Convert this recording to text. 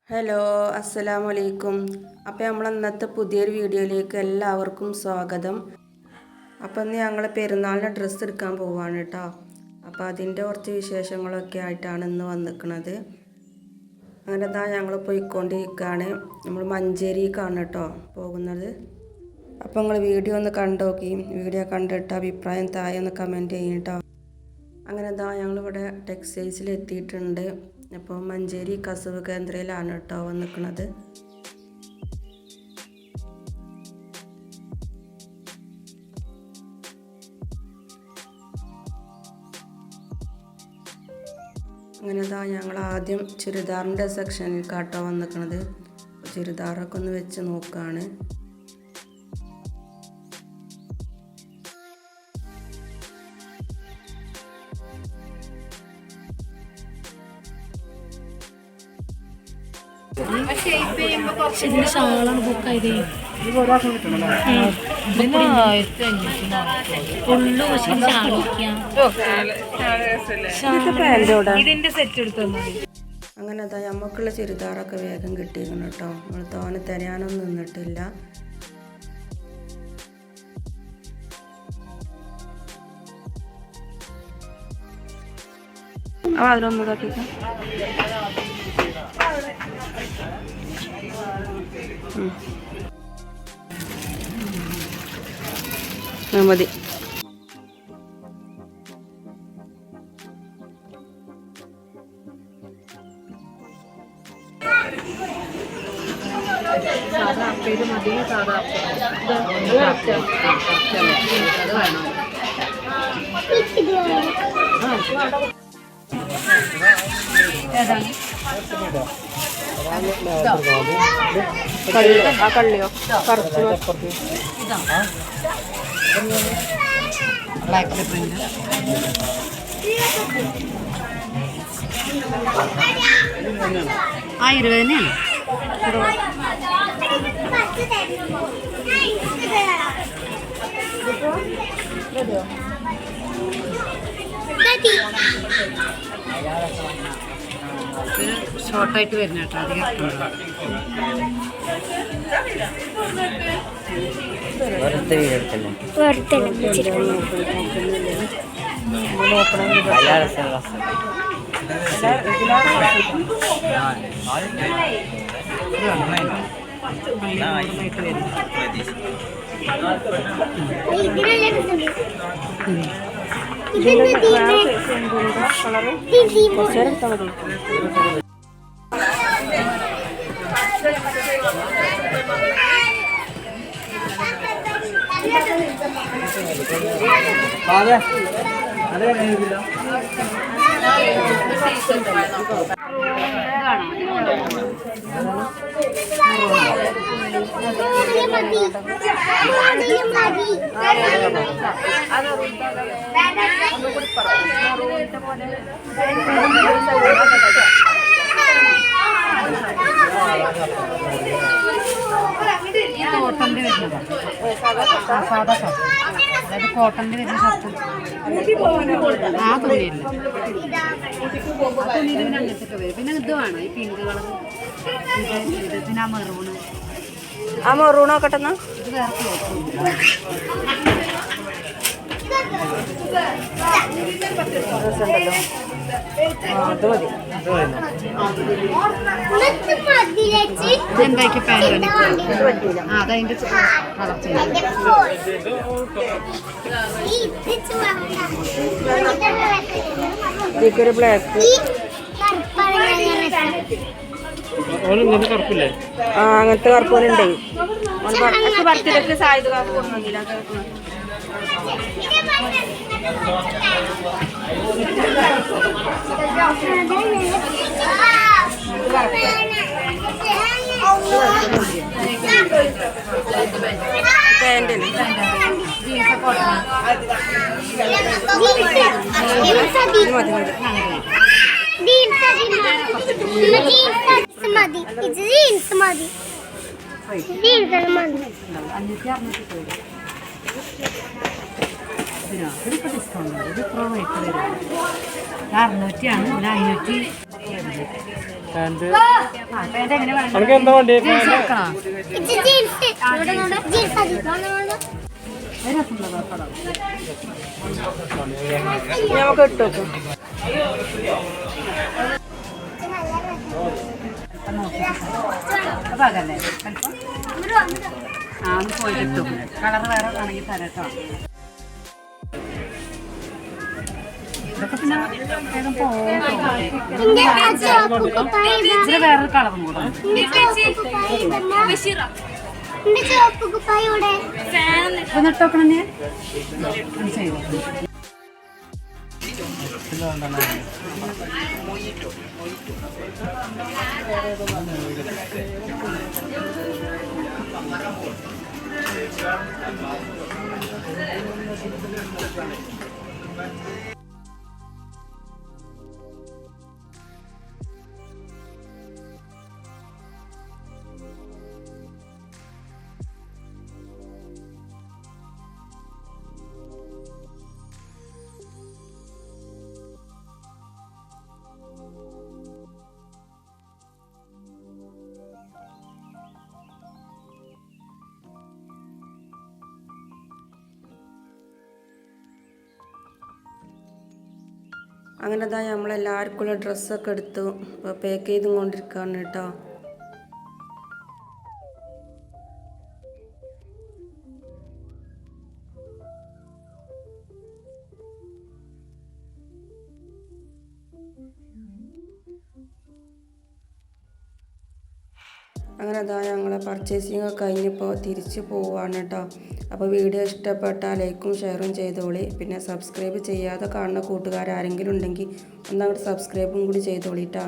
Hello അസ്സലാമു അലൈക്കും. അപ്പോൾ നമ്മൾ ഇന്നത്തെ പുതിയൊരു വീഡിയോയിലേക്ക് എല്ലാവർക്കും സ്വാഗതം. അപ്പോൾ ഇന്ന് ഞങ്ങൾ പെരുന്നാളിന് ഡ്രസ്സ് എടുക്കാൻ പോവുകയാണ് കേട്ടോ. അപ്പോൾ അതിൻ്റെ കുറച്ച് വിശേഷങ്ങളൊക്കെ ആയിട്ടാണ് ഇന്ന് വന്നിരിക്കുന്നത്. അങ്ങനെ എന്താ ഞങ്ങൾ പോയിക്കൊണ്ടിരിക്കുകയാണ്. നമ്മൾ മഞ്ചേരിക്കാണ് കേട്ടോ പോകുന്നത്. അപ്പോൾ നിങ്ങൾ വീഡിയോ ഒന്ന് കണ്ടോക്കി. വീഡിയോ കണ്ടിട്ട് അഭിപ്രായം താഴെ ഒന്ന് കമൻറ്റ് ചെയ്യും കേട്ടോ. അങ്ങനെ എന്താ ഞങ്ങളിവിടെ ടെക്സ്റ്റൈൽസിൽ എത്തിയിട്ടുണ്ട്. അപ്പോൾ മഞ്ചേരി കസവ് കേന്ദ്രയിലാണ് കേട്ടോ വന്നിരിക്കുന്നത്. അങ്ങനെ ഞങ്ങൾ ആദ്യം ചുരിദാറിൻ്റെ സെക്ഷനിൽ കാട്ടോ വന്നിരിക്കുന്നത്. ചുരിദാറൊക്കെ ഒന്ന് വെച്ച് നോക്കുകയാണ്. ഇതിന്റെ ഷാളാണ് ബുക്കായത്. ഇതിന്റെ സെറ്റ് എടുത്താൽ മതി. അങ്ങനെ നമുക്കുള്ള ചുരിദാറൊക്കെ വേഗം കിട്ടിയിരുന്നു കേട്ടോ. നമ്മൾ തോനെ തരാനൊന്നും നിന്നിട്ടില്ല. അതിലൊന്നും ഇതാക്കിക്കാം. മതി. സാധാ അപ്പേത് മതി. സാധാ ഏതാണ് ആ കള്ളിയോ ബ്ലാക്ക് പ്രിന്റ്. ആ 20 തന്നെയാണ്. ഷോർട്ടായിട്ട് വരുന്ന കേട്ടോ. കോട്ടന്റെ വരുന്നതാണ്. സാധാ ഷർട്ട്, അതായത് കോട്ടന്റെ വരുന്ന ഷർട്ട്. ആ തുണിയില്ല. തുണിയിൽ പിന്നെ അങ്ങനത്തെ വരും. പിന്നെ ഇത് വേണം, ഈ പിങ്ക് കളർ. ഇത് പിന്നെ ആ മെറൂണ്. ആ മെറൂണൊക്കെ ഇത് വേറെ ഉണ്ടല്ലോ. അത് മതി. ഇതെന്താക്കി പാൻറ് അതതിന്റെ കളർ ചെയ്യാം. ഇതൊരു ബ്ലാക്ക്. ആ അങ്ങനത്തെ കറുപ്പുണ്ടേ. ബർത്ത്ഡേക്ക് സായുധ കാപ്പ് കൊണ്ടുവന്നില്ല. പാൻറ്റിന് മതി. ജീൻസ് മതി. ജീൻസ് മതി. ഇതിനോ ഇതിപ്പോൾ ഡിസ്കൗണ്ട്. ഇത് ഇപ്പോൾ റേറ്റ് വരും. 600 ആണ്. 500 പാന്റ് ആ പാന്റ് എങ്ങനെ വേണം നമുക്ക് എന്താ വേണ്ടി ജീൻസ് എടുക്കണോ ഇത് ജീൻസ് ജീൻസ് മതി ഒരു രസമുള്ള കളർ നമുക്ക് ഇട്ടോക്കും. അപ്പം നോക്കി അപ്പം അതല്ലേ ചിലപ്പോൾ ആ ഒന്ന് പോയിട്ട് ഇട്ടു കളർ വേറെ വേണമെങ്കിൽ തരാം കേട്ടോ ഇതൊക്കെ പിന്നെ വേഗം പോകും ഇതിന് വേറൊരു കളറും കൂടെ ചുവപ്പ് കുപ്പായോടെ ഒന്ന് ഇട്ടോക്കണം ഞാൻ ഒന്ന് ചെയ്തു അങ്ങനെ ഇതാ നമ്മളെല്ലാവർക്കുള്ള ഡ്രസ്സൊക്കെ എടുത്തു. അപ്പോൾ പാക്ക് ചെയ്തും കൊണ്ടിരിക്കുകയാണ് കേട്ടോ. അങ്ങനെ അതാ ഞങ്ങളെ പർച്ചേസിങ് ഒക്കെ കഴിഞ്ഞപ്പോൾ തിരിച്ച് പോവാണ് കേട്ടോ. അപ്പോൾ വീഡിയോ ഇഷ്ടപ്പെട്ടാൽ ലൈക്കും ഷെയറും ചെയ്തോളി. പിന്നെ സബ്സ്ക്രൈബ് ചെയ്യാതെ കാണുന്ന കൂട്ടുകാരാരെങ്കിലും ഉണ്ടെങ്കിൽ ഒന്നങ്ങോട്ട് സബ്സ്ക്രൈബും കൂടി ചെയ്തോളി കേട്ടോ.